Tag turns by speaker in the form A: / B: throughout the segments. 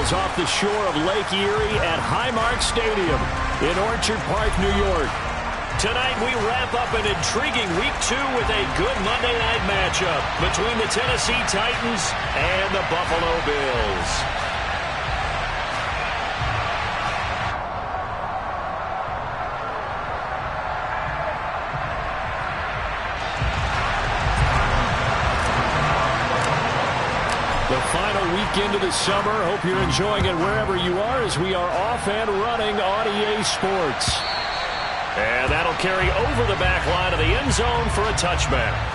A: Bills off the shore of Lake Erie at Highmark Stadium in Orchard Park, New York. Tonight we wrap up an intriguing Week 2 with a good Monday night matchup between the Tennessee Titans and the Buffalo Bills. The final weekend of the summer. Hope you're enjoying it wherever you are as we are off and running on EA Sports. And that'll carry over the back line of the end zone for a touchback.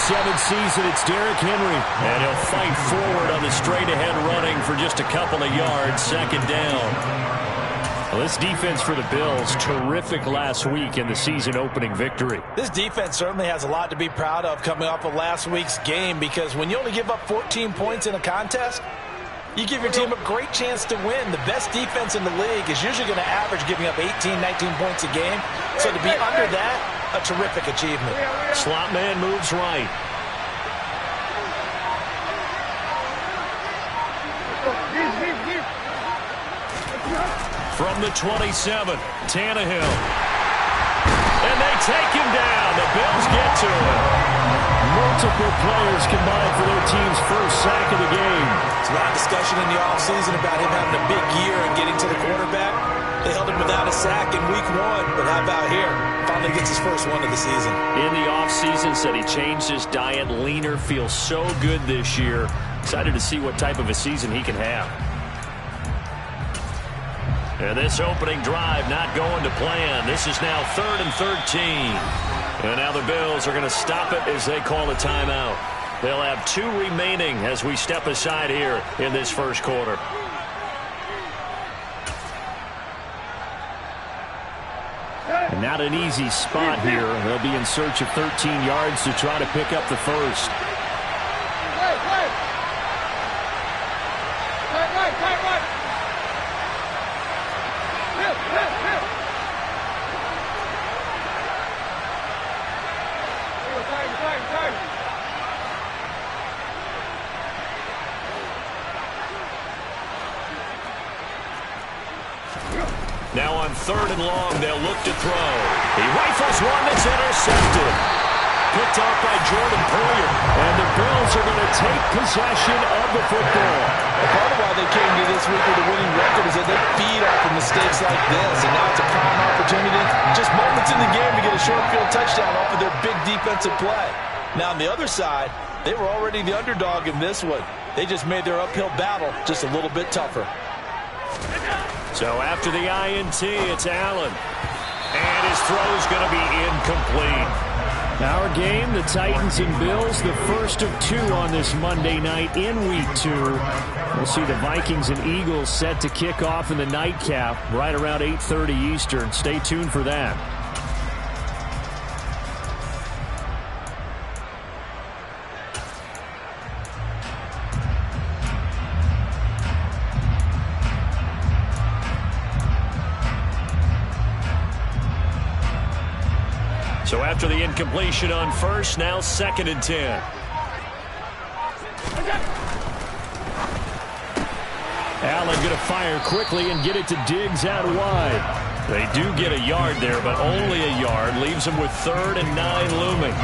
A: Seventh season, it's Derrick Henry, and he'll fight forward on the straight-ahead running for just a couple of yards, second down. Well, this defense for the Bills, terrific last week in the season-opening victory.
B: This defense certainly has a lot to be proud of coming off of last week's game, because when you only give up 14 points in a contest, you give your team a great chance to win. The best defense in the league is usually going to average giving up 18, 19 points a game, so to be under that, a terrific achievement.
A: Slot man moves right. From the 27, Tannehill. And they take him down. The Bills get to him. Multiple players combined for their team's first sack of the game.
B: There's a lot of discussion in the offseason about him having a big year and getting to the quarterback. They held him without a sack in week 1, but how about here? Finally gets his first one of the season.
A: In the offseason, said he changed his diet, leaner, feels so good this year. Excited to see what type of a season he can have. And this opening drive not going to plan. This is now 3rd and 13. And now the Bills are going to stop it as they call a timeout. They'll have 2 remaining as we step aside here in this first quarter. And not an easy spot here. They'll be in search of 13 yards to try to pick up the first. Now on 3rd and long, they'll look to throw. He rifles one that's intercepted. Picked off by Jordan Poyer. And the Bills are going to take possession of the football.
B: Part of why they came to this week with a winning record is that they feed off of mistakes like this. And now it's a prime opportunity, just moments in the game, to get a short field touchdown off of their big defensive play. Now on the other side, they were already the underdog in this one. They just made their uphill battle just a little bit tougher.
A: So after the INT, it's Allen. And his throw's going to be incomplete. Our game, the Titans and Bills, the first of 2 on this Monday night in Week 2. We'll see the Vikings and Eagles set to kick off in the nightcap right around 8:30 Eastern. Stay tuned for that. So after the incompletion on first, now 2nd and 10. Allen going to fire quickly and get it to Diggs out wide. They do get a yard there, but only a yard. Leaves them with 3rd and 9 looming.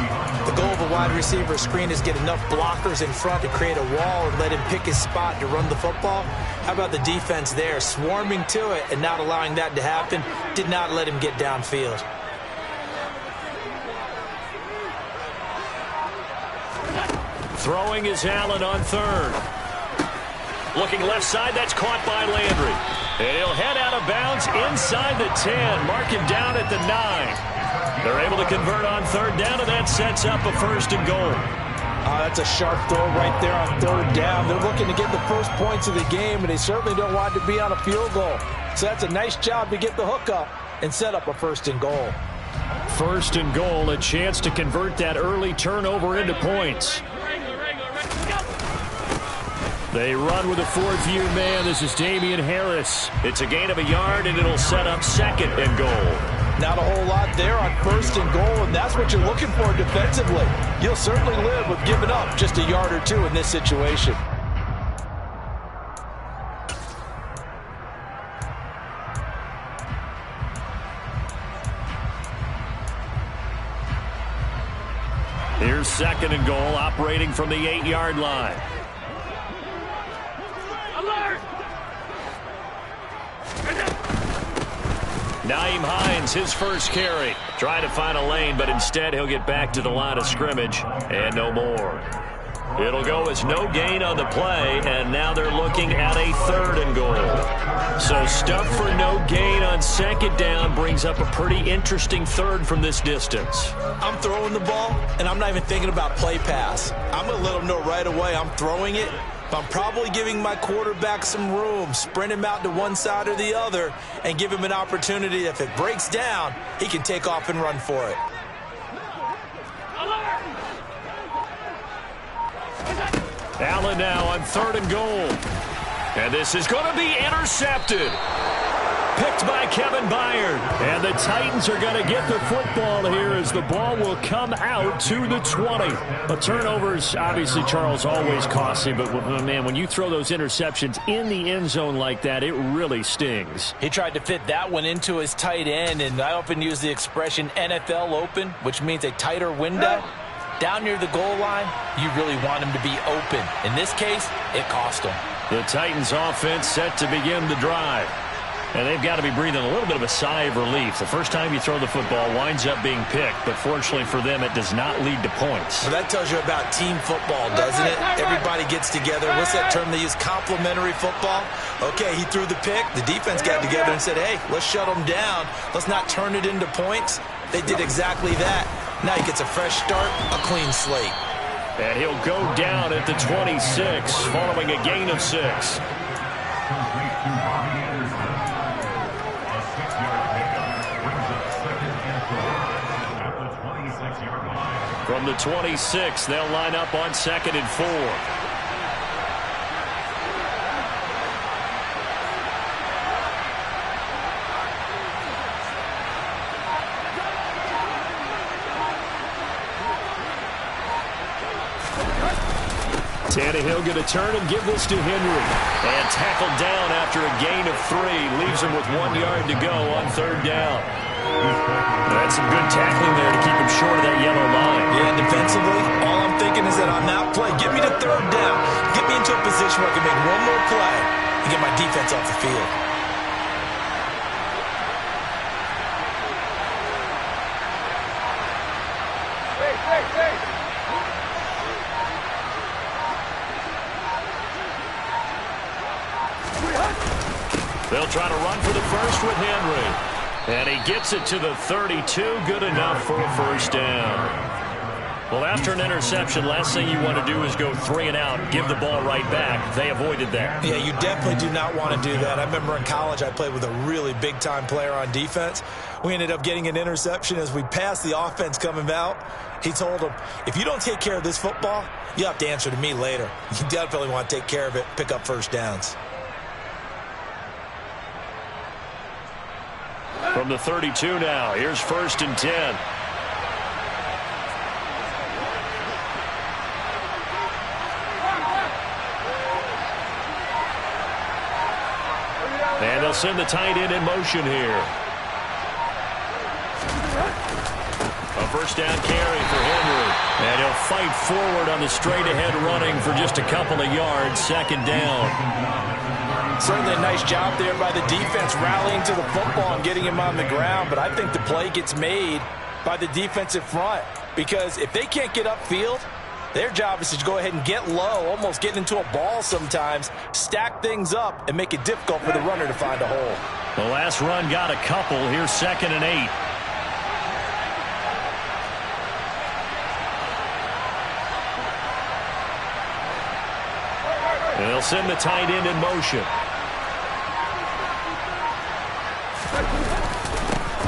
B: The goal of a wide receiver screen is get enough blockers in front to create a wall and let him pick his spot to run the football. How about the defense there, swarming to it and not allowing that to happen? Did not let him get downfield.
A: Throwing is Allen on 3rd. Looking left side, that's caught by Landry. And he'll head out of bounds inside the 10. Mark him down at the 9. They're able to convert on 3rd down, and that sets up a 1st and goal.
B: That's a sharp throw right there on third down. They're looking to get the first points of the game, and they certainly don't want to be on a field goal. So that's a nice job to get the hook up and set up a first and goal.
A: First and goal, a chance to convert that early turnover into points. They run with a fourth-year man. This is Damian Harris. It's a gain of a yard, and it'll set up second and goal.
B: Not a whole lot there on first and goal, and that's what you're looking for defensively. You'll certainly live with giving up just a yard or two in this situation.
A: Here's second and goal, operating from the 8-yard line. Nyheim Hines, his first carry. Trying to find a lane, but instead he'll get back to the line of scrimmage and no more. It'll go as no gain on the play, and now they're looking at a third and goal. So stuff for no gain on second down brings up a pretty interesting third from this distance.
B: I'm throwing the ball, and I'm not even thinking about play pass. I'm going to let them know right away I'm throwing it. But I'm probably giving my quarterback some room, sprint him out to one side or the other, and give him an opportunity. If it breaks down, he can take off and run for it.
A: Allen now on third and goal. And this is going to be intercepted. Picked by Kevin Byard. And the Titans are going to get the football here as the ball will come out to the 20. But turnovers, obviously, Charles, always costly. But, man, when you throw those interceptions in the end zone like that, it really stings.
B: He tried to fit that one into his tight end, and I often use the expression NFL open, which means a tighter window. Down near the goal line, you really want him to be open. In this case, it cost him.
A: The Titans offense set to begin the drive. And they've got to be breathing a little bit of a sigh of relief. The first time you throw the football winds up being picked, but fortunately for them, it does not lead to points.
B: Well, that tells you about team football, doesn't it? Everybody gets together. What's that term they use? Complementary football? Okay, he threw the pick. The defense got together and said, hey, let's shut them down. Let's not turn it into points. They did exactly that. Now he gets a fresh start, a clean slate.
A: And he'll go down at the 26, following a gain of 6. From the 26, they'll line up on 2nd and 4. Tannehill going to turn and give this to Henry. And tackled down after a gain of 3. Leaves him with 1 yard to go on 3rd down. That's some good tackling there to keep him short of that yellow line.
B: Yeah, defensively, all I'm thinking is that on that play, get me to 3rd down. Get me into a position where I can make one more play and get my defense off the field.
A: They'll try to run for the first with Henry. And he gets it to the 32. Good enough for a first down. Well, after an interception, last thing you want to do is go 3 and out, give the ball right back. They avoided that.
B: Yeah, you definitely do not want to do that. I remember in college I played with a really big-time player on defense. We ended up getting an interception as we passed the offense coming out. He told him, if you don't take care of this football, you have to answer to me later. You definitely want to take care of it, pick up first downs.
A: From the 32 now, here's 1st and 10. And they'll send the tight end in motion here. A first down carry for Henry. And he'll fight forward on the straight-ahead running for just a couple of yards, 2nd down.
B: Certainly a nice job there by the defense rallying to the football and getting him on the ground, but I think the play gets made by the defensive front because if they can't get upfield, their job is to go ahead and get low, almost getting into a ball sometimes, stack things up, and make it difficult for the runner to find a hole.
A: The last run got a couple. Here's 2nd and 8. And they'll send the tight end in motion.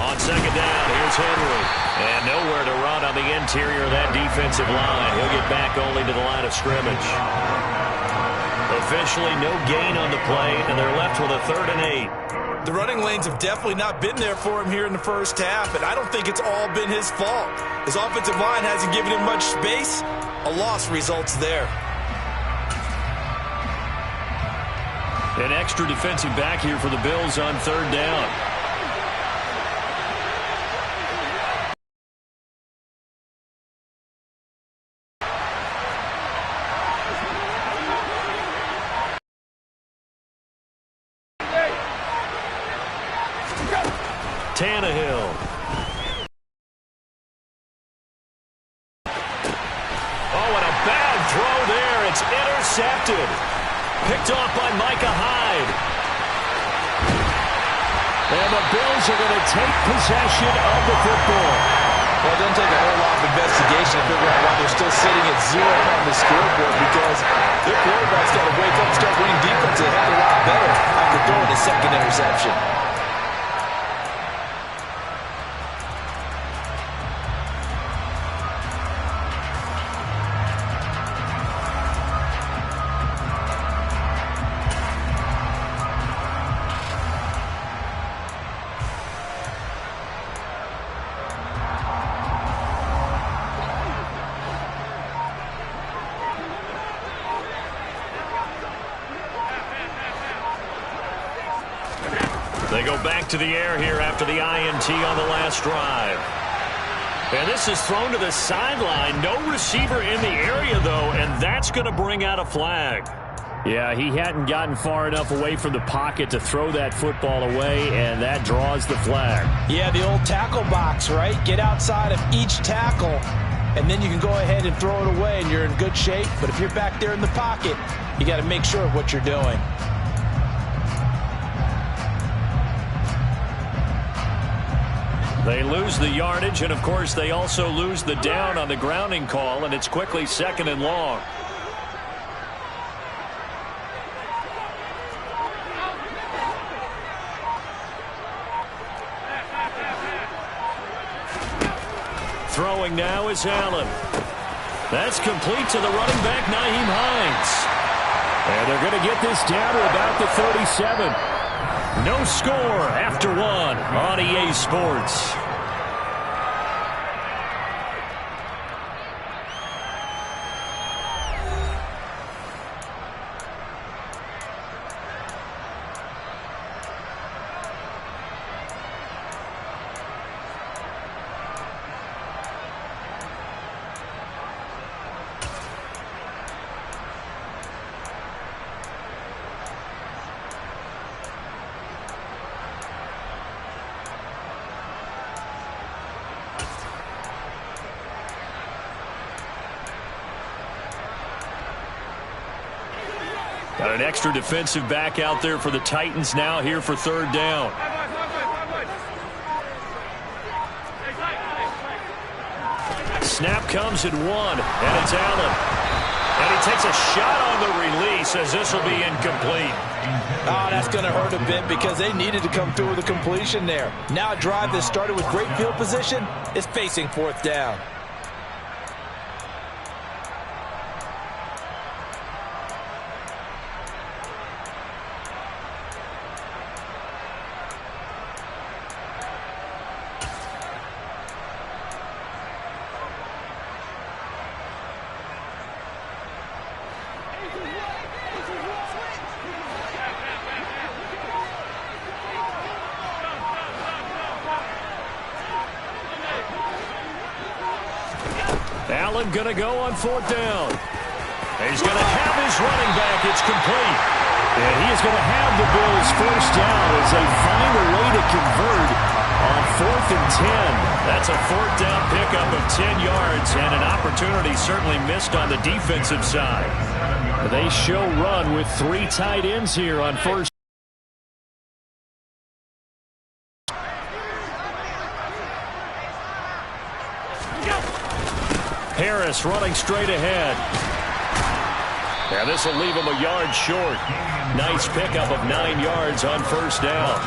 A: On second down, here's Henry. And nowhere to run on the interior of that defensive line. He'll get back only to the line of scrimmage. Officially no gain on the play, and they're left with a 3rd and 8.
B: The running lanes have definitely not been there for him here in the first half, and I don't think it's all been his fault. His offensive line hasn't given him much space. A loss results there.
A: An extra defensive back here for the Bills on 3rd down. Tannehill. Oh, and a bad throw there. It's intercepted. Picked off by Micah Hyde. And the Bills are going to take possession of the football.
B: Well, it doesn't take a whole lot of investigation to figure out why they're still sitting at 0 on the scoreboard, because their quarterback's got to wake up and start winning defense a heck of a lot better after throwing a second interception.
A: They go back to the air here after the INT on the last drive. And this is thrown to the sideline. No receiver in the area, though, and that's going to bring out a flag. Yeah, he hadn't gotten far enough away from the pocket to throw that football away, and that draws the flag.
B: Yeah, the old tackle box, right? Get outside of each tackle, and then you can go ahead and throw it away, and you're in good shape. But if you're back there in the pocket, you got to make sure of what you're doing.
A: They lose the yardage, and, of course, they also lose the down on the grounding call, and it's quickly 2nd and long. Throwing now is Allen. That's complete to the running back, Nyheim Hines. And they're going to get this down to about the 37. No score after 1 on EA Sports. Got an extra defensive back out there for the Titans now here for 3rd down. Snap comes at 1, and it's Allen. And he takes a shot on the release as this will be incomplete.
B: Oh, that's going to hurt a bit because they needed to come through with a completion there. Now a drive that started with great field position is facing 4th down.
A: Allen going to go on 4th down. He's going to have his running back. It's complete. And he is going to have the Bills 1st down as they find a way to convert on 4th and 10. That's a 4th down pickup of 10 yards and an opportunity certainly missed on the defensive side. They show run with 3 tight ends here on 1st. Harris running straight ahead. Now this will leave him a yard short. Nice pickup of 9 yards on first down.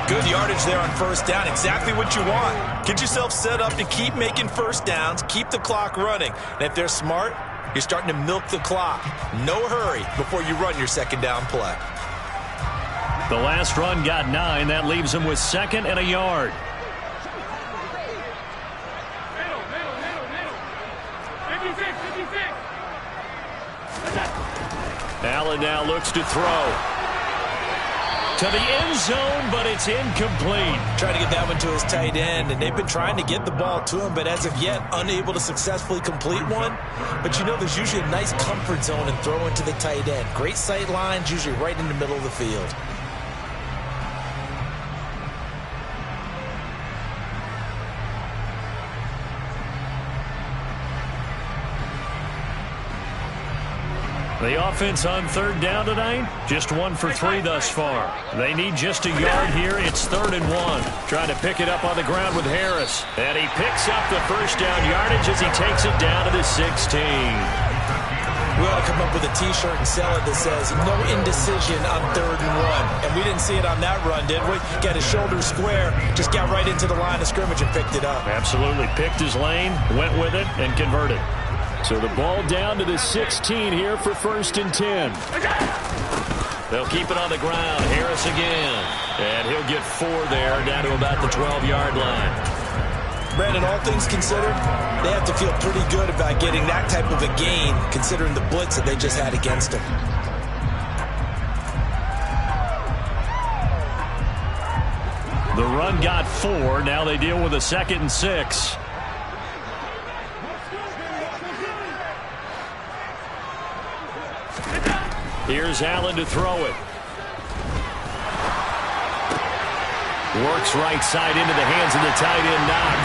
B: Good yardage there on first down. Exactly what you want. Get yourself set up to keep making first downs, keep the clock running. And if they're smart, you're starting to milk the clock. No hurry before you run your second down play.
A: The last run got 9. That leaves him with 2nd and a yard. Allen now looks to throw. To the end zone, but it's incomplete.
B: Trying to get that one to his tight end, and they've been trying to get the ball to him, but as of yet, unable to successfully complete one. But you know there's usually a nice comfort zone in throwing to the tight end. Great sight lines, usually right in the middle of the field.
A: The offense on third down tonight, just 1 for 3 thus far. They need just a yard here. It's 3rd and 1. Trying to pick it up on the ground with Harris. And he picks up the first down yardage as he takes it down to the 16.
B: We ought to come up with a T-shirt and sell it that says, no indecision on 3rd and 1. And we didn't see it on that run, did we? Got his shoulder square, just got right into the line of scrimmage and picked it up.
A: Absolutely. Picked his lane, went with it, and converted. So the ball down to the 16 here for 1st and 10. They'll keep it on the ground. Harris again. And he'll get 4 there, down to about the 12-yard line.
B: Brandon, all things considered, they have to feel pretty good about getting that type of a gain, considering the blitz that they just had against them.
A: The run got 4. Now they deal with a 2nd and 6. Here's Allen to throw it. Works right side into the hands of the tight end, Knox.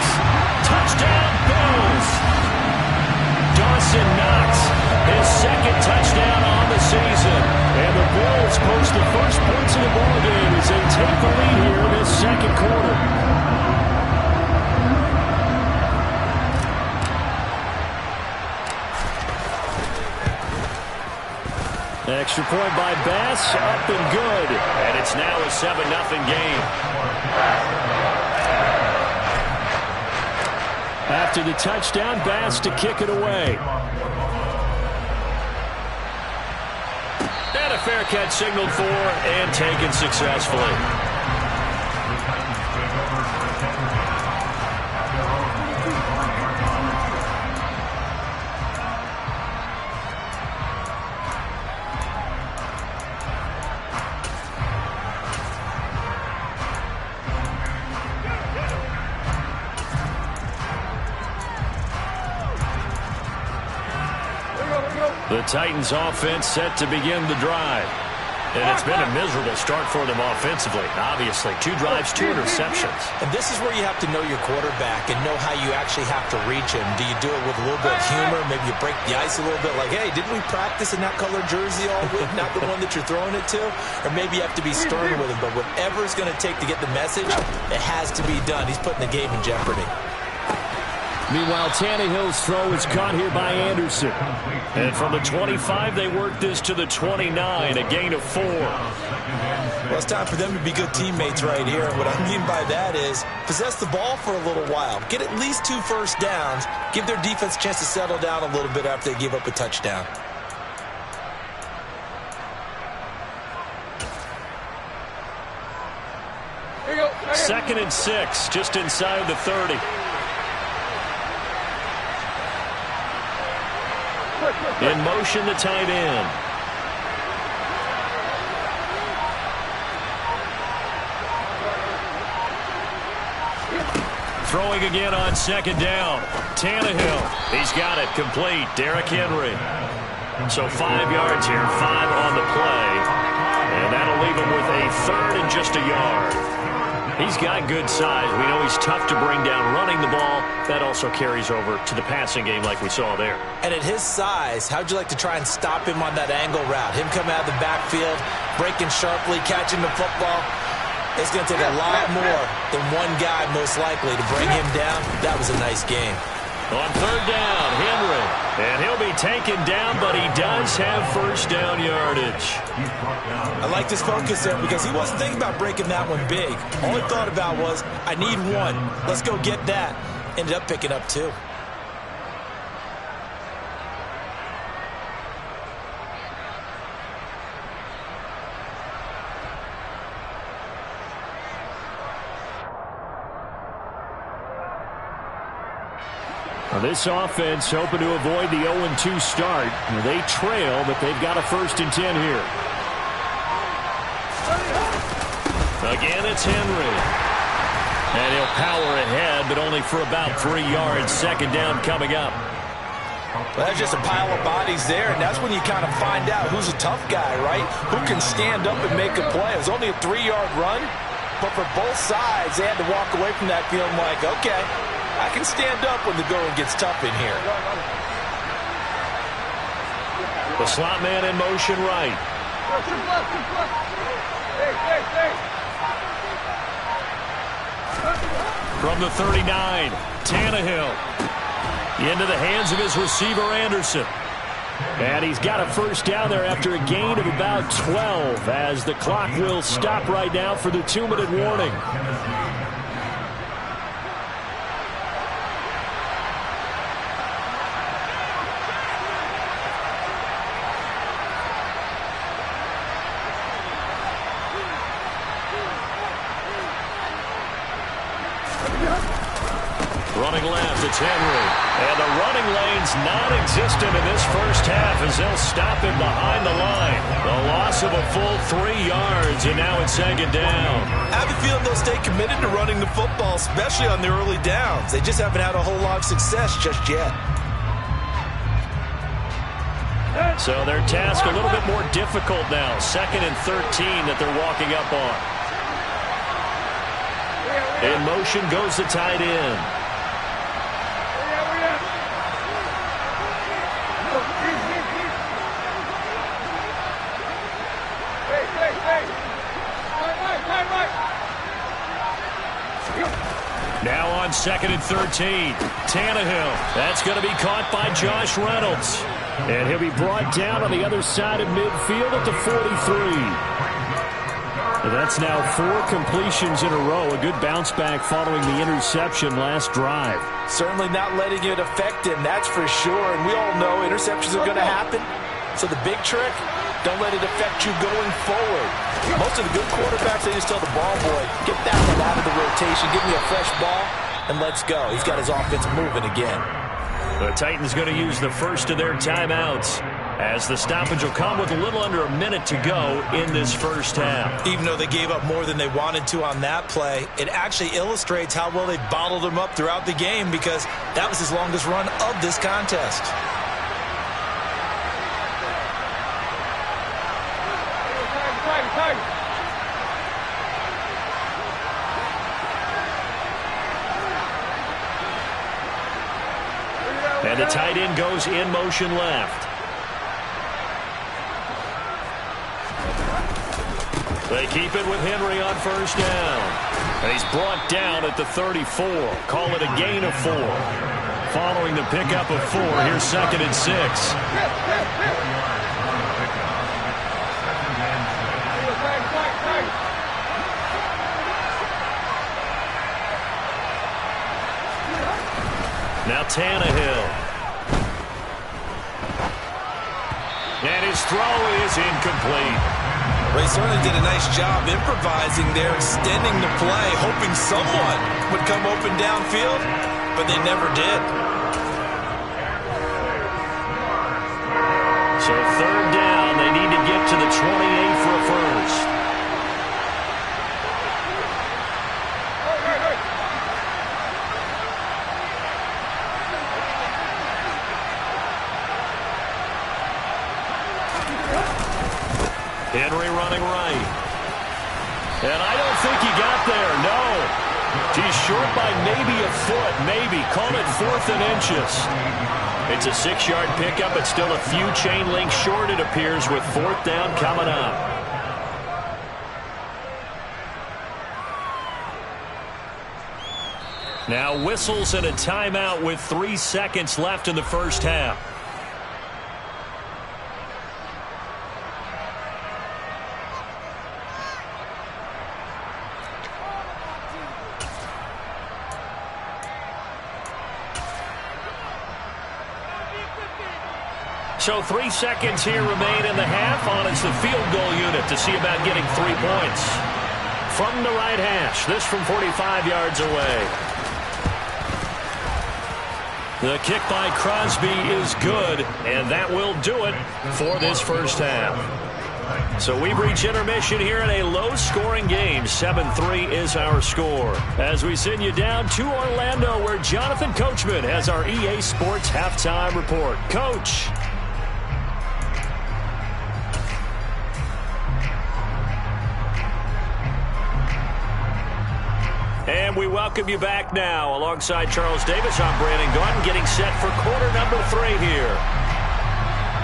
A: Touchdown, Bills! Dawson Knox, his 2nd touchdown on the season. And the Bills post the first points of the ballgame as they take the lead here in this 2nd quarter. Extra point by Bass, up and good. And it's now a 7-0 game. After the touchdown, Bass to kick it away. And a fair catch signaled for and taken successfully. The Titans offense set to begin the drive. And it's been a miserable start for them offensively. Obviously, 2 drives, 2 interceptions.
B: And this is where you have to know your quarterback and know how you actually have to reach him. Do you do it with a little bit of humor? Maybe you break the ice a little bit like, hey, didn't we practice in that color jersey all week, not the one that you're throwing it to? Or maybe you have to be stern with him. But whatever it's going to take to get the message, it has to be done. He's putting the game in jeopardy.
A: Meanwhile, Tannehill's throw is caught here by Anderson. And from the 25, they work this to the 29, a gain of 4.
B: Well, it's time for them to be good teammates right here. And what I mean by that is possess the ball for a little while. Get at least 2 first downs. Give their defense a chance to settle down a little bit after they give up a touchdown.
C: Here you go.
A: 2nd and 6, just inside the 30. In motion, the tight end. Throwing again on 2nd down. Tannehill, he's got it complete. Derrick Henry. So 5 yards here, 5 on the play. And that'll leave him with a 3rd and just a yard. He's got good size. We know he's tough to bring down running the ball. That also carries over to the passing game like we saw there.
B: And at his size, how'd you like to try and stop him on that angle route? Him coming out of the backfield, breaking sharply, catching the football. It's going to take a lot more than one guy most likely to bring him down. That was a nice game.
A: On third down, Henry. And he'll be taken down, but he does have first down yardage.
B: I like this focus there because he wasn't thinking about breaking that one big. All he thought about was, I need one. Let's go get that. Ended up picking up two.
A: Well, this offense hoping to avoid the 0-2 start. They trail, but they've got a 1st and 10 here. Again, it's Henry. And he'll power ahead, but only for about 3 yards. 2nd down coming up.
B: Well, that's just a pile of bodies there, and that's when you kind of find out who's a tough guy, right? Who can stand up and make a play. It was only a 3-yard run, but for both sides, they had to walk away from that feeling like, okay, I can stand up when the going gets tough in here.
A: The slot man in motion right. From the 39, Tannehill. Into the hands of his receiver, Anderson. And he's got a 1st down there after a gain of about 12 as the clock will stop right now for the 2-minute warning. Running left, it's Henry. And the running lane's non-existent in this first half as they'll stop him behind the line. The loss of a full 3 yards, and now it's 2nd down.
B: I have a feeling they'll stay committed to running the football, especially on the early downs. They just haven't had a whole lot of success just yet.
A: So their task a little bit more difficult now. 2nd and 13 that they're walking up on. In motion goes the tight end. Now on 2nd and 13, Tannehill. That's going to be caught by Josh Reynolds. And he'll be brought down on the other side of midfield at the 43. That's now 4 completions in a row. A good bounce back following the interception last drive.
B: Certainly not letting it affect him, that's for sure. And we all know interceptions are going to happen. So the big trick, don't let it affect you going forward. Most of the good quarterbacks, they just tell the ball boy, get that one out of the rotation, give me a fresh ball, and let's go. He's got his offense moving again.
A: The Titans going to use the first of their timeouts as the stoppage will come with a little under a minute to go in this first half.
B: Even though they gave up more than they wanted to on that play, it actually illustrates how well they bottled him up throughout the game because that was his longest run of this contest.
A: And the tight end goes in motion left. They keep it with Henry on 1st down. And he's brought down at the 34. Call it a gain of 4. Following the pickup of 4, here's 2nd and 6. Now Tannehill. And his throw is incomplete.
B: Well, he certainly did a nice job improvising there, extending the play, hoping someone would come open downfield, but they never did.
A: So 3rd down, they need to get to the 28 for a first. Henry running right. And I don't think he got there, no. He's short by maybe a foot, maybe. Call it 4th and inches. It's a 6-yard pickup, but still a few chain links short, it appears, with 4th down coming up. Now whistles and a timeout with 3 seconds left in the first half. So 3 seconds here remain in the half. On it's the field goal unit to see about getting 3 points. From the right hash, this from 45 yards away. The kick by Crosby is good, and that will do it for this first half. So we reach intermission here in a low-scoring game. 7-3 is our score. As we send you down to Orlando, where Jonathan Coachman has our EA Sports halftime report. Coach. And we welcome you back now. Alongside Charles Davis, I'm Brandon Gaudin, getting set for quarter number 3 here.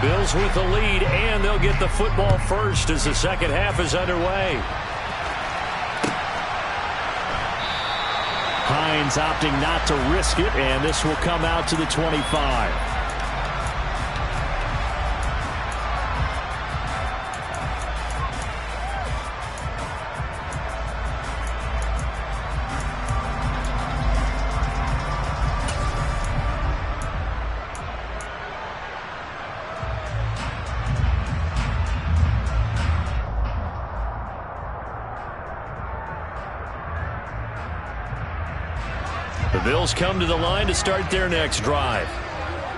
A: Bills with the lead, and they'll get the football first as the second half is underway. Hines opting not to risk it, and this will come out to the 25. The Bills come to the line to start their next drive.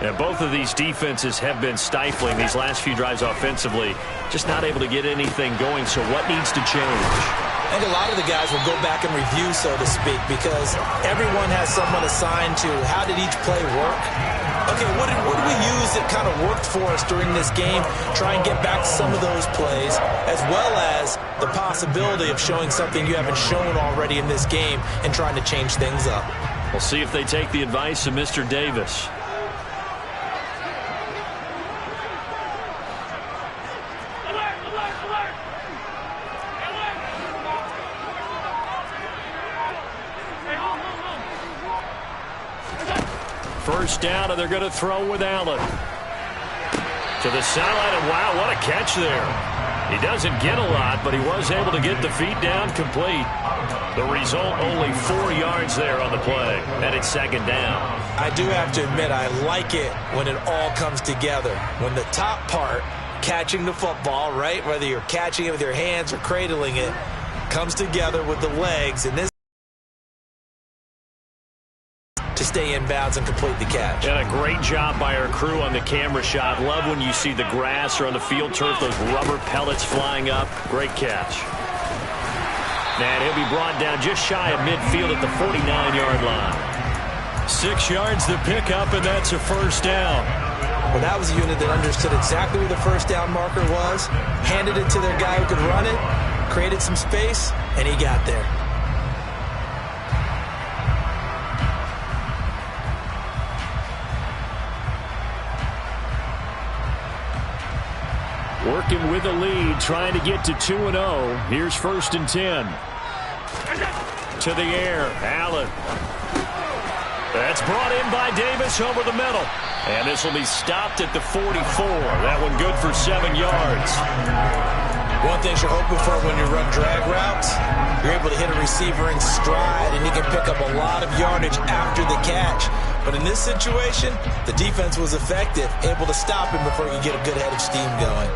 A: And both of these defenses have been stifling these last few drives offensively. Just not able to get anything going, so what needs to change?
B: I think a lot of the guys will go back and review, so to speak, because everyone has someone assigned to how did each play work. Okay, what did we use that kind of worked for us during this game? Try and get back to some of those plays, as well as the possibility of showing something you haven't shown already in this game and trying to change things up.
A: We'll see if they take the advice of Mr. Davis. First down, and they're going to throw with Allen. To the sideline, and wow, what a catch there. He doesn't get a lot, but he was able to get the feet down complete. The result, only 4 yards there on the play, and it's second down.
B: I do have to admit, I like it when it all comes together. When the top part, catching the football, right, whether you're catching it with your hands or cradling it, comes together with the legs, and this to stay in bounds and complete the catch.
A: And a great job by our crew on the camera shot. Love when you see the grass or on the field turf, those rubber pellets flying up. Great catch. And he'll be brought down just shy of midfield at the 49-yard line. 6 yards to pick up, and that's a first down.
B: Well, that was a unit that understood exactly where the first down marker was, handed it to their guy who could run it, created some space, and he got there.
A: Working with the lead, trying to get to 2-0. Here's 1st and 10. To the air, Allen. That's brought in by Davis over the middle. And this will be stopped at the 44. That one good for 7 yards.
B: One thing you're hoping for when you run drag routes, you're able to hit a receiver in stride, and you can pick up a lot of yardage after the catch. But in this situation, the defense was effective, able to stop him before he could get a good head of steam going.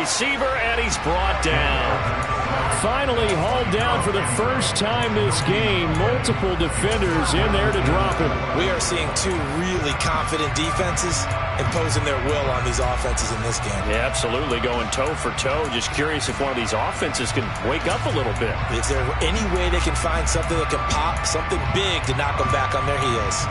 A: Receiver, and he's brought down. Finally hauled down for the first time this game. Multiple defenders in there to drop him.
B: We are seeing two really confident defenses imposing their will on these offenses in this game.
A: Yeah, absolutely, going toe for toe. Just curious if one of these offenses can wake up a little bit.
B: Is there any way they can find something that can pop, something big to knock them back on their heels?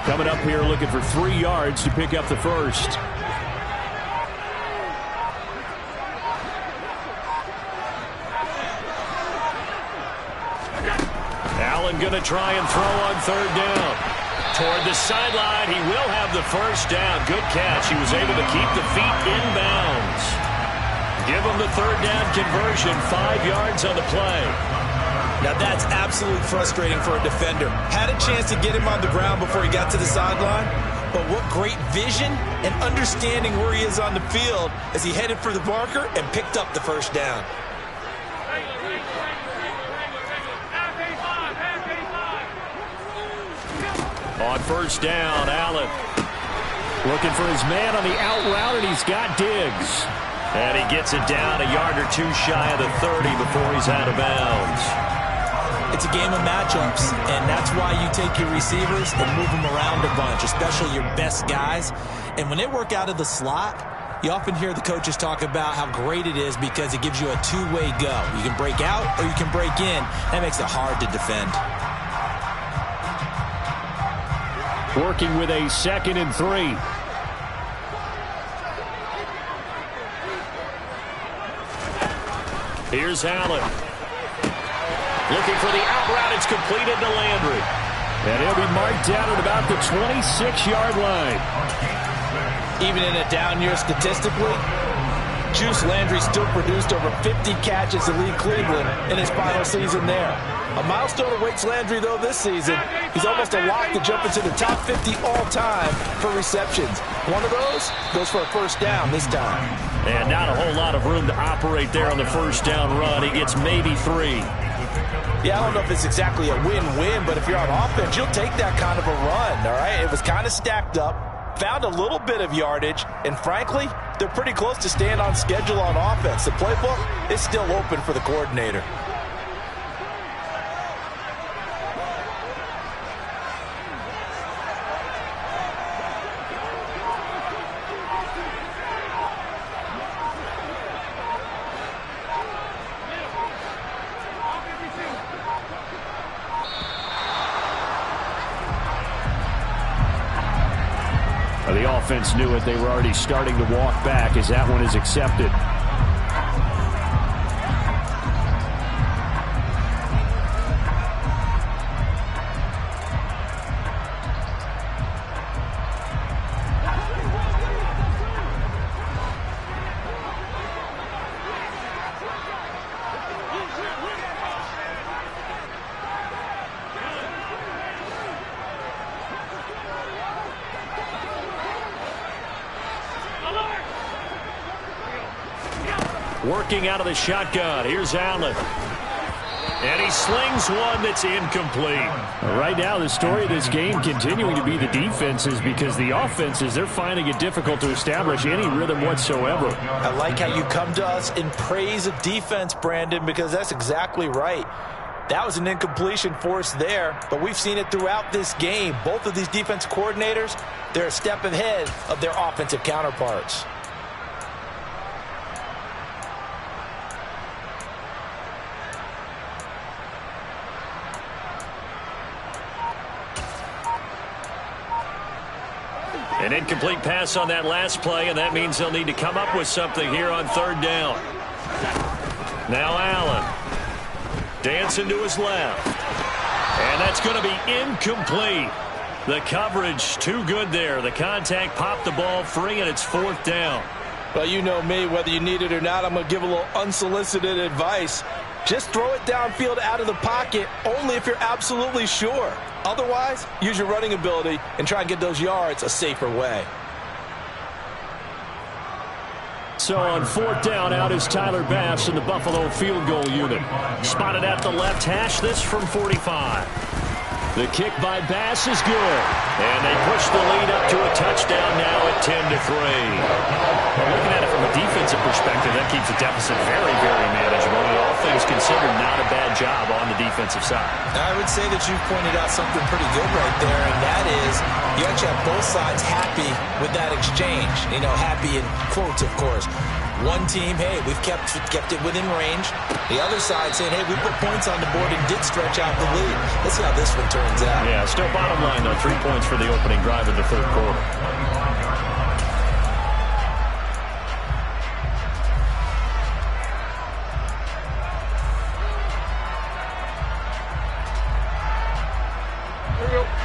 A: Coming up here looking for 3 yards to pick up the first. Allen going to try and throw on 3rd down. Toward the sideline, he will have the first down. Good catch. He was able to keep the feet in bounds. Give him the 3rd down conversion, 5 yards on the play.
B: Now that's absolutely frustrating for a defender. Had a chance to get him on the ground before he got to the sideline, but what great vision and understanding where he is on the field as he headed for the marker and picked up the first down.
A: On 1st down, Allen looking for his man on the out route, and he's got Diggs. And he gets it down a yard or 2 shy of the 30 before he's out of bounds.
B: It's a game of matchups, and that's why you take your receivers and move them around a bunch, especially your best guys. And when they work out of the slot, you often hear the coaches talk about how great it is because it gives you a two-way go. You can break out or you can break in. That makes it hard to defend.
A: Working with a 2nd and 3. Here's Allen. Looking for the out route. It's completed to Landry. And he'll be marked down at about the 26-yard line.
B: Even in a down year statistically, Juice Landry still produced over 50 catches to lead Cleveland in his final season there. A milestone awaits Landry, though, this season. He's almost a lock to jump into the top 50 all-time for receptions. One of those goes for a first down this time.
A: And not a whole lot of room to operate there on the first down run. He gets maybe 3.
B: Yeah, I don't know if it's exactly a win-win, but if you're on offense, you'll take that kind of a run, all right? It was kind of stacked up, found a little bit of yardage, and frankly, they're pretty close to staying on schedule on offense. The playbook is still open for the coordinator.
A: The offense knew it. They were already starting to walk back as that one is accepted. Working out of the shotgun. Here's Allen. And he slings one that's incomplete. Right now, the story of this game continuing to be the defenses, because the offenses, they're finding it difficult to establish any rhythm whatsoever.
B: I like how you come to us in praise of defense, Brandon, because that's exactly right. That was an incompletion force there, but we've seen it throughout this game. Both of these defense coordinators, they're a step ahead of their offensive counterparts.
A: An incomplete pass on that last play, and that means they'll need to come up with something here on 3rd down. Now Allen. Dancing to his left. And that's going to be incomplete. The coverage too good there. The contact popped the ball free, and it's 4th down.
B: Well, you know me, whether you need it or not, I'm going to give a little unsolicited advice. Just throw it downfield out of the pocket only if you're absolutely sure. Otherwise, use your running ability and try and get those yards a safer way.
A: So on 4th down, out is Tyler Bass in the Buffalo field goal unit. Spotted at the left hash, this from 45. The kick by Bass is good. And they push the lead up to a touchdown now at 10-3. Well, looking at it from a defensive perspective, that keeps the deficit very, very manageable. And all things considered, not a bad job on the defensive side.
B: I would say that you pointed out something pretty good right there, and that is you actually have both sides happy with that exchange. You know, happy in quotes, of course. One team, hey, we've kept it within range. The other side saying, hey, we put points on the board and did stretch out the lead. Let's see how this one turns out.
A: Yeah, still bottom line, though. 3 points for the opening drive in the third quarter.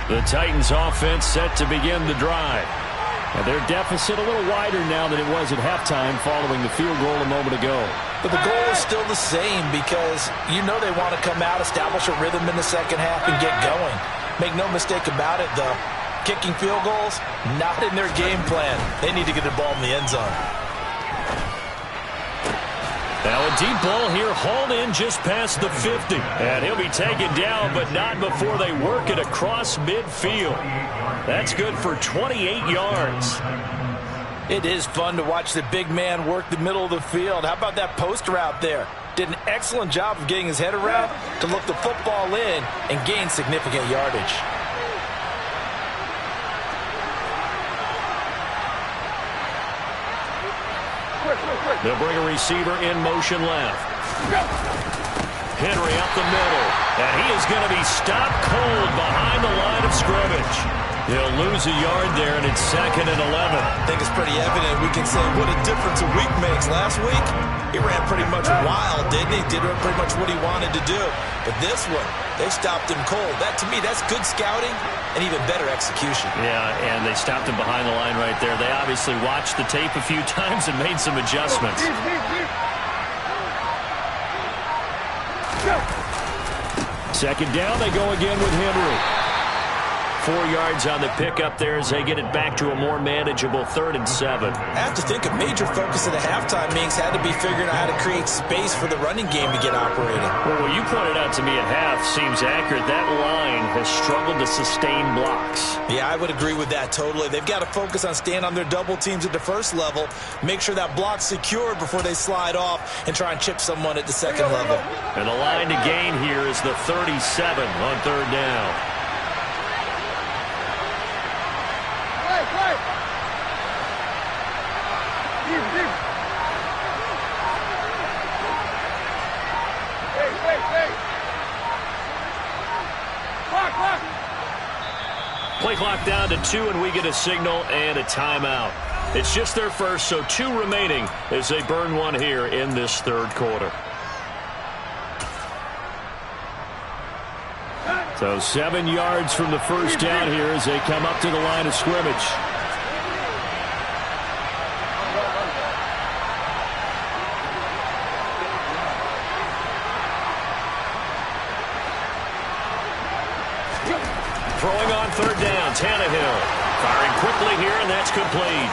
A: The Titans offense set to begin the drive. And their deficit a little wider now than it was at halftime following the field goal a moment ago.
B: But the goal is still the same because you know they want to come out, establish a rhythm in the second half, and get going. Make no mistake about it, though. Kicking field goals, not in their game plan. They need to get the ball in the end zone.
A: Now a deep ball here, hauled in just past the 50. And he'll be taken down, but not before they work it across midfield. That's good for 28 yards.
B: It is fun to watch the big man work the middle of the field. How about that post route there? Did an excellent job of getting his head around to look the football in and gain significant yardage.
A: They'll bring a receiver in motion left. Henry up the middle. And he is going to be stopped cold behind the line of scrimmage. He'll lose a yard there, and it's 2nd and 11.
B: I think it's pretty evident. We can say what a difference a week makes. Last week, he ran pretty much wild, didn't he? Did pretty much what he wanted to do. But this one, they stopped him cold. That, to me, that's good scouting and even better execution.
A: Yeah, and they stopped him behind the line right there. They obviously watched the tape a few times and made some adjustments. Second down, they go again with Henry. 4 yards on the pickup there as they get it back to a more manageable 3rd and 7.
B: I have to think a major focus of the halftime meetings had to be figuring out how to create space for the running game to get operating.
A: Well, what you pointed out to me at half seems accurate. That line has struggled to sustain blocks.
B: Yeah, I would agree with that totally. They've got to focus on staying on their double teams at the first level, make sure that block's secured before they slide off and try and chip someone at the second level.
A: And the line to gain here is the 37 on 3rd down. Play clock down to 2, and we get a signal and a timeout. It's just their first, so 2 remaining as they burn one here in this third quarter. So 7 yards from the first down here as they come up to the line of scrimmage. Throwing on 3rd down, Tannehill. Firing quickly here, and that's complete.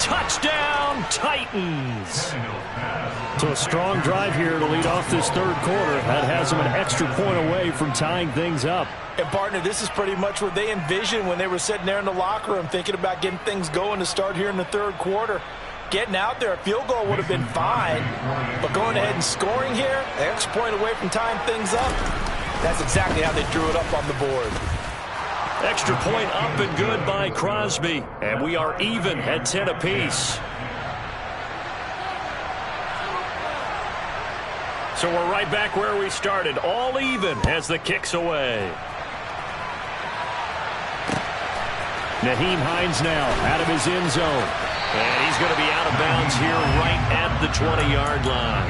A: Touchdown, Titans. So a strong drive here to lead off this third quarter. That has them an extra point away from tying things up.
B: And, partner, this is pretty much what they envisioned when they were sitting there in the locker room thinking about getting things going to start here in the third quarter. Getting out there, a field goal would have been fine. But going ahead and scoring here, an extra point away from tying things up, that's exactly how they drew it up on the board.
A: Extra point up and good by Crosby. And we are even at 10 apiece. So we're right back where we started. All even as the kick's away. Nyheim Hines now out of his end zone. And he's going to be out of bounds here right at the 20-yard line.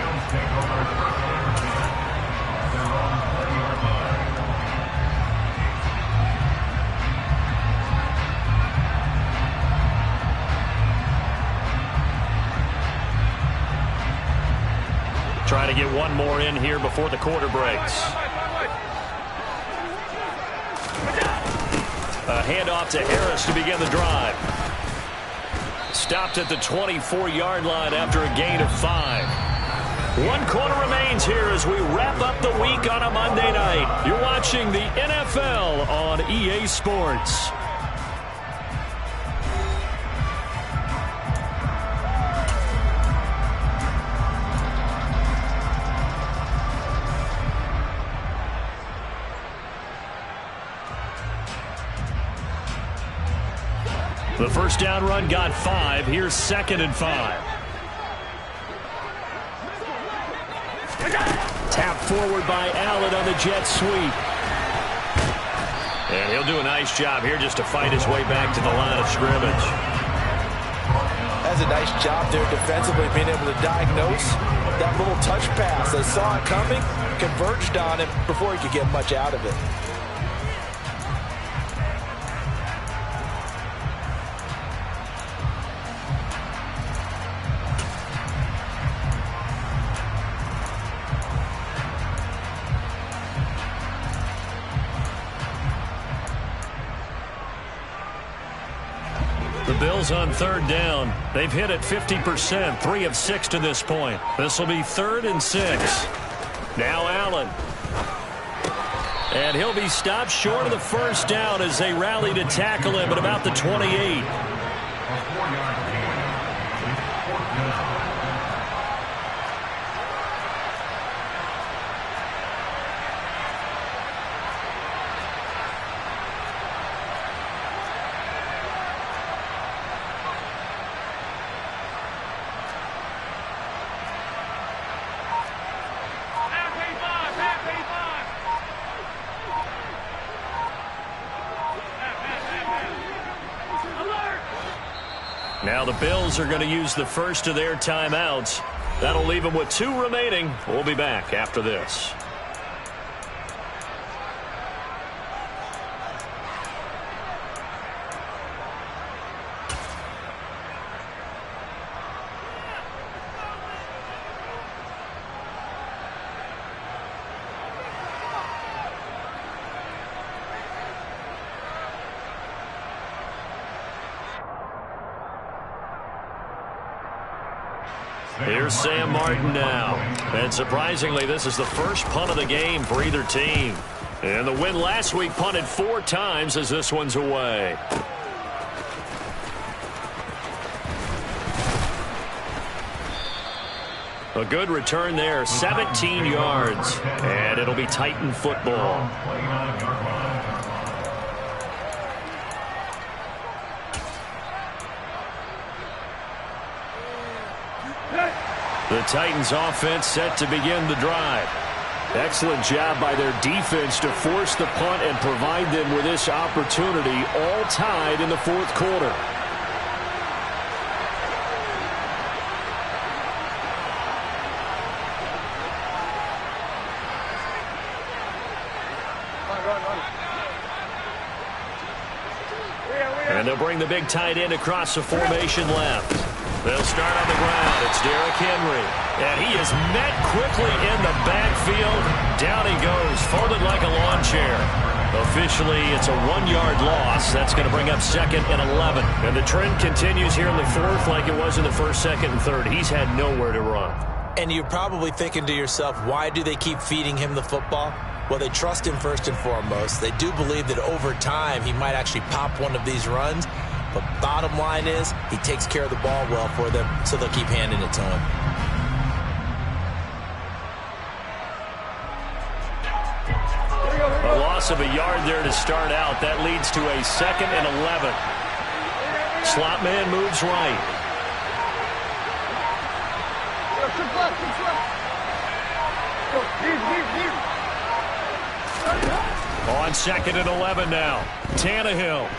A: Trying to get one more in here before the quarter breaks. A handoff to Harris to begin the drive. Stopped at the 24-yard line after a gain of 5. 1 quarter remains here as we wrap up the week on a Monday night. You're watching the NFL on EA Sports. The first down run got 5. Here's 2nd and 5. Tapped forward by Allen on the jet sweep.
C: And he'll do a nice job here just to fight his way back to the line of scrimmage.
B: That's a nice job there defensively, being able to diagnose that little touch pass. They saw it coming, converged on him before he could get much out of it.
A: The Bills on third down. They've hit it 50%, 3 of 6 to this point. This will be 3rd and 6. Now Allen. And he'll be stopped short of the first down as they rally to tackle him at about the 28. Now the Bills are going to use the first of their timeouts. That'll leave them with 2 remaining. We'll be back after this. Here's Sam Martin now. And surprisingly, this is the first punt of the game for either team. And the win last week punted 4 times as this one's away. A good return there, 17 yards. And it'll be Titan football. The Titans offense set to begin the drive. Excellent job by their defense to force the punt and provide them with this opportunity, all tied in the 4th quarter. And they'll bring the big tight end across the formation left. They'll start on the ground. It's Derrick Henry. And he is met quickly in the backfield. Down he goes, folded like a lawn chair. Officially, it's a 1-yard loss. That's going to bring up 2nd and 11. And the trend continues here in the 4th like it was in the 1st, 2nd, and 3rd. He's had nowhere to run.
B: And you're probably thinking to yourself, why do they keep feeding him the football? Well, they trust him first and foremost. They do believe that over time he might actually pop one of these runs. But bottom line is, he takes care of the ball well for them, so they'll keep handing it to him.
A: A loss of a yard there to start out. That leads to a 2nd and 11. Slot man moves right. On 2nd and 11 now. Tannehill.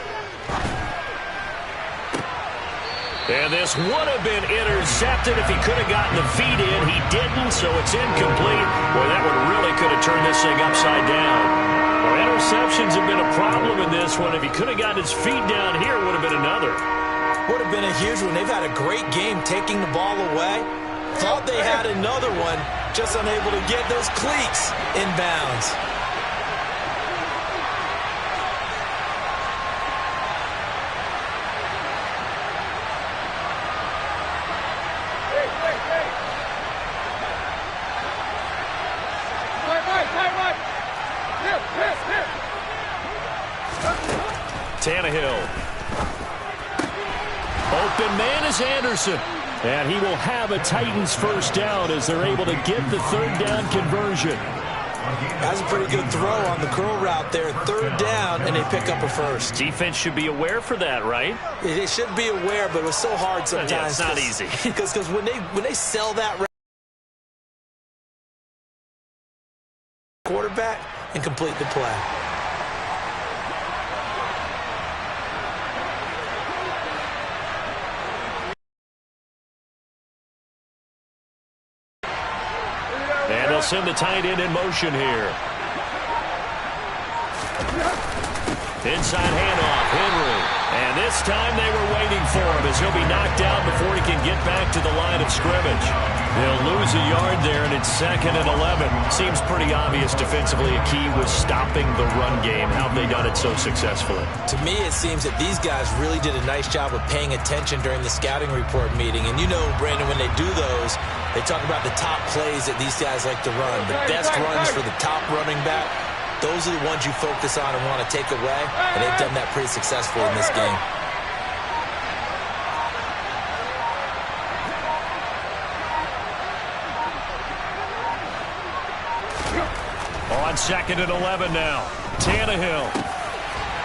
A: And this would have been intercepted if he could have gotten the feet in. He didn't, so it's incomplete. Boy, that one really could have turned this thing upside down. Well, interceptions have been a problem in this one. If he could have gotten his feet down here, it would have been another.
B: Would have been a huge one. They've had a great game taking the ball away. Thought they had another one, just unable to get those cleats in bounds.
A: Tannehill. Open man is Anderson. And he will have a Titans first down as they're able to get the 3rd down conversion.
B: That's a pretty good throw on the curl route there. 3rd down, and they pick up a first.
A: Defense should be aware for that, right?
B: They should be aware, but it was so hard sometimes.
A: Yeah, it's not easy.
B: Because when they sell that quarterback and complete the play.
A: And they'll send the tight end in motion here. Inside handoff, Henry. And this time they were waiting for him as he'll be knocked out before he can get back to the line of scrimmage. They'll lose a yard there, and it's 2nd and 11. Seems pretty obvious defensively a key was stopping the run game. How have they done it so successfully?
B: To me, it seems that these guys really did a nice job of paying attention during the scouting report meeting. And you know, Brandon, when they do those, they talk about the top plays that these guys like to run. The best runs for the top running back. Those are the ones you focus on and want to take away, and they've done that pretty successfully in this game.
A: On 2nd and 11 now, Tannehill.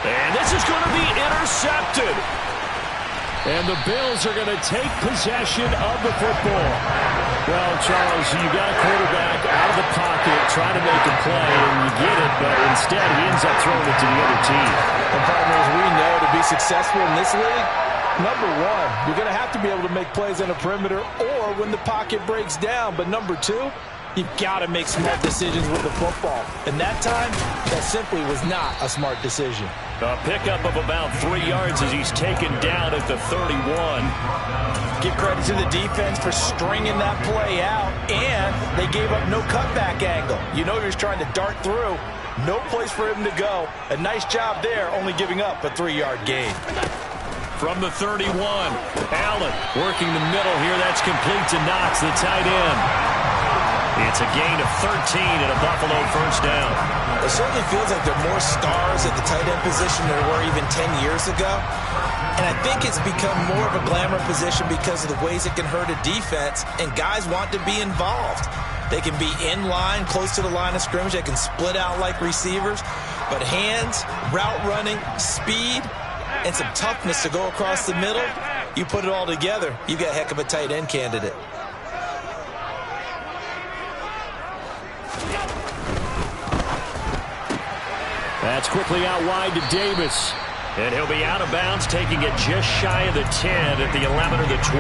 A: And this is going to be intercepted. And the Bills are going to take possession of the football. Well, Charles, you got a quarterback out of the pocket trying to make a play, and you get it, but instead he ends up throwing it to the other team.
B: And partners, we know to be successful in this league, number one, you're going to have to be able to make plays on the perimeter or when the pocket breaks down. But number two, you've got to make smart decisions with the football. And that time, that simply was not a smart decision.
A: A pickup of about 3 yards as he's taken down at the 31.
B: Give credit to the defense for stringing that play out, and they gave up no cutback angle. You know he was trying to dart through. No place for him to go. A nice job there, only giving up a 3-yard gain.
A: From the 31, Allen working the middle here. That's complete to Knox, the tight end. It's a gain of 13 and a Buffalo first down.
B: It certainly feels like there are more stars at the tight end position than there were even 10 years ago. And I think it's become more of a glamour position because of the ways it can hurt a defense, and guys want to be involved. They can be in line, close to the line of scrimmage. They can split out like receivers. But hands, route running, speed, and some toughness to go across the middle, you put it all together, you got a heck of a tight end candidate.
A: That's quickly out wide to Davis. And he'll be out of bounds, taking it just shy of the 10 at the 11 or the 12.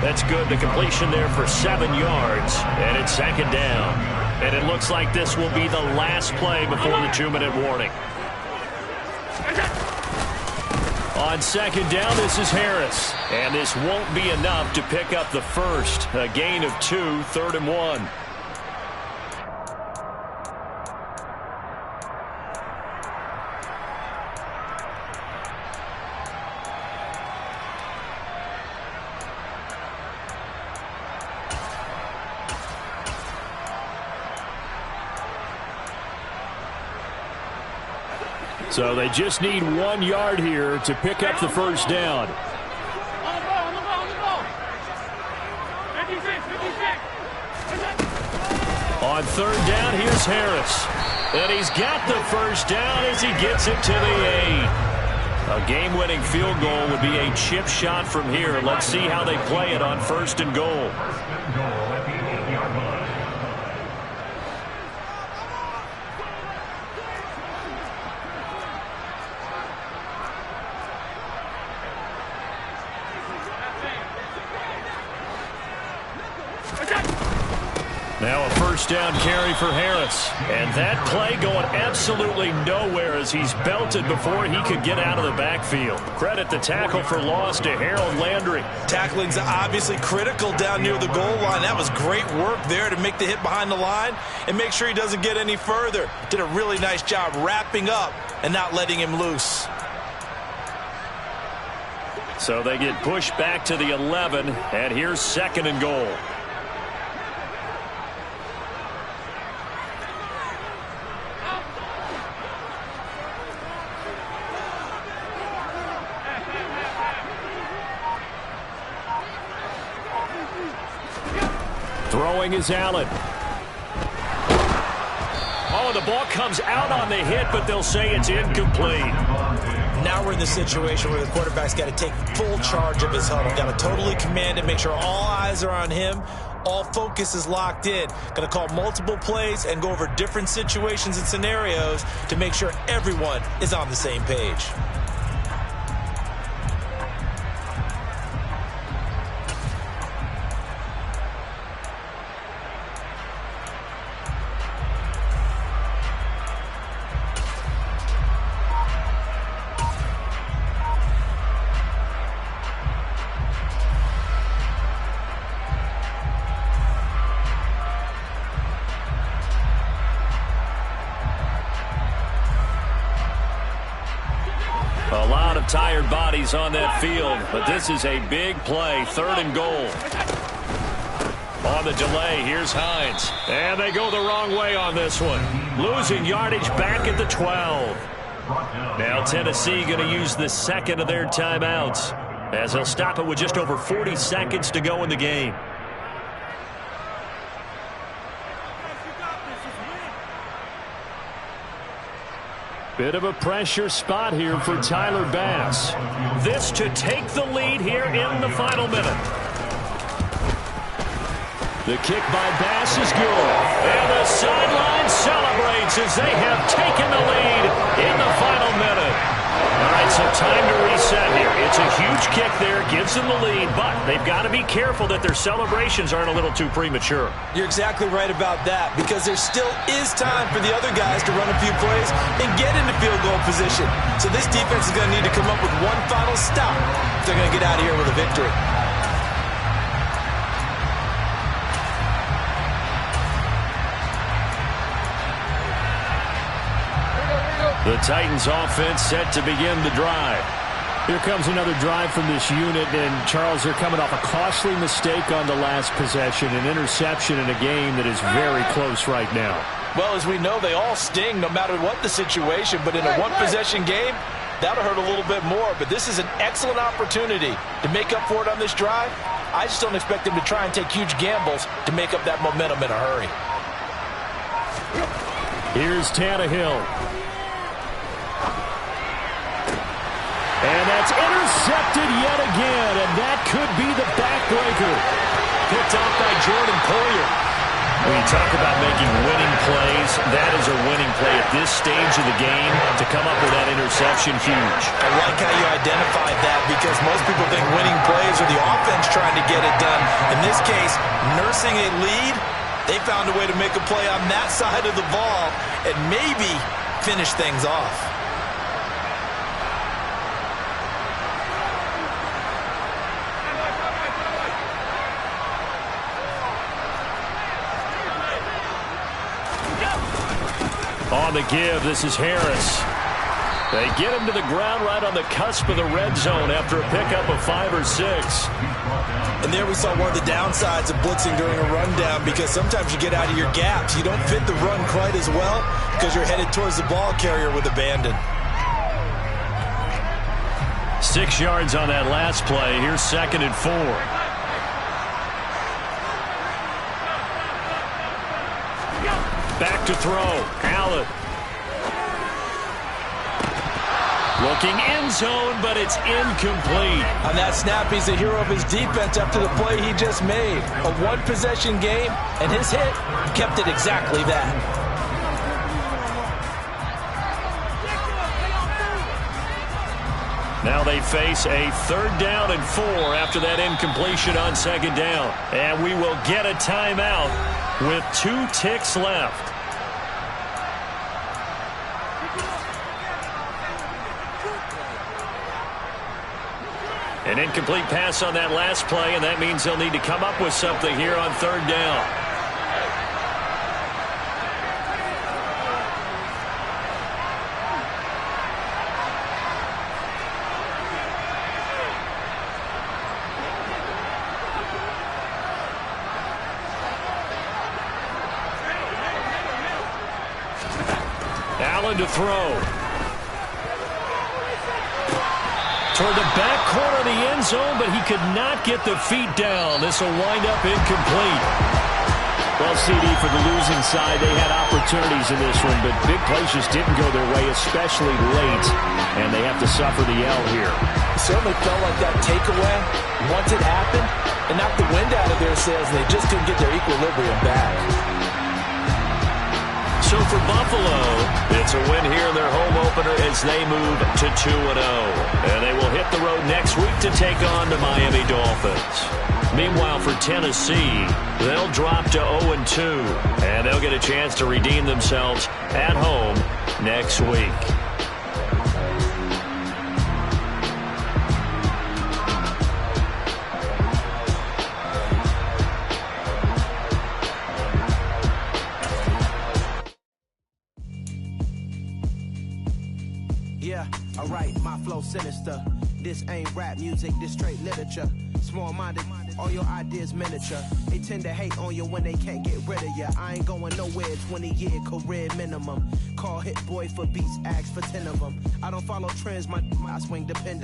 A: That's good. The completion there for 7 yards. And it's 2nd down. And it looks like this will be the last play before the 2-minute warning. On 2nd down, this is Harris. And this won't be enough to pick up the first. A gain of 2, 3rd and 1. So they just need 1 yard here to pick up the first down. On 3rd down, here's Harris. And he's got the first down as he gets it to the 8. A game-winning field goal would be a chip shot from here. Let's see how they play it on 1st and goal. Now a first down carry for Harris. And that play going absolutely nowhere as he's belted before he could get out of the backfield. Credit the tackle for loss to Harold Landry.
B: Tackling's obviously critical down near the goal line. That was great work there to make the hit behind the line and make sure he doesn't get any further. Did a really nice job wrapping up and not letting him loose.
A: So they get pushed back to the 11, and here's 2nd and goal. Throwing is Allen. Oh, the ball comes out on the hit, but they'll say it's incomplete.
B: Now we're in the situation where the quarterback's got to take full charge of his huddle. Got to totally command it, make sure all eyes are on him. All focus is locked in. Going to call multiple plays and go over different situations and scenarios to make sure everyone is on the same page.
A: A lot of tired bodies on that field, but this is a big play, 3rd and goal. On the delay, here's Hines. And they go the wrong way on this one. Losing yardage back at the 12. Now Tennessee going to use the second of their timeouts, as they'll stop it with just over 40 seconds to go in the game. Bit of a pressure spot here for Tyler Bass. This to take the lead here in the final minute. The kick by Bass is good. And the sideline celebrates as they have taken the lead in the final minute. All right, so time to reset here. It's a huge kick there, gives them the lead, but they've got to be careful that their celebrations aren't a little too premature.
B: You're exactly right about that, because there still is time for the other guys to run a few plays and get into field goal position. So this defense is going to need to come up with one final stop if they're going to get out of here with a victory.
A: The Titans offense set to begin the drive.
D: Here comes another drive from this unit, and Charles, they're coming off a costly mistake on the last possession, an interception in a game that is very close right now.
B: Well, as we know, they all sting no matter what the situation, but in a one-possession game, that'll hurt a little bit more. But this is an excellent opportunity to make up for it on this drive. I just don't expect them to try and take huge gambles to make up that momentum in a hurry.
D: Here's Tannehill. And that's intercepted yet again, and that could be the backbreaker.
A: Picked off by Jordan Poyer. When you talk about making winning plays, that is a winning play at this stage of the game. To come up with that interception, huge.
B: I like how you identified that, because most people think winning plays are the offense trying to get it done. In this case, nursing a lead, they found a way to make a play on that side of the ball and maybe finish things off.
A: On the give, this is Harris. They get him to the ground right on the cusp of the red zone after a pickup of 5 or 6.
B: And there we saw one of the downsides of blitzing during a rundown, because sometimes you get out of your gaps. You don't fit the run quite as well because you're headed towards the ball carrier with abandon.
A: 6 yards on that last play. Here's 2nd and 4. Back to throw. Allen. Looking end zone, but it's incomplete.
B: On that snap, he's the hero of his defense after the play he just made. A one-possession game, and his hit kept it exactly that.
A: Now they face a 3rd down and 4 after that incompletion on 2nd down. And we will get a timeout with 2 ticks left. An incomplete pass on that last play, and that means they'll need to come up with something here on 3rd down. Allen to throw. Toward the back corner of the end zone, but he could not get the feet down. This will wind up incomplete. Well,
D: CD, for the losing side, they had opportunities in this one, but big plays just didn't go their way, especially late, and they have to suffer the L here.
B: It certainly felt like that takeaway, once it happened, and knocked the wind out of their sails, and they just couldn't get their equilibrium back.
C: So for Buffalo, it's a win here in their home opener as they move to 2-0. And they will hit the road next week to take on the Miami Dolphins. Meanwhile, for Tennessee, they'll drop to 0-2, and they'll get a chance to redeem themselves at home next week.
E: Yeah, alright, my flow sinister. This ain't rap music, this straight literature. Small-minded, all your ideas miniature. They tend to hate on you when they can't get rid of you. I ain't going nowhere, 20-year career minimum. Call Hit Boy for beats, ask for 10 of them. I don't follow trends, my swing dependent.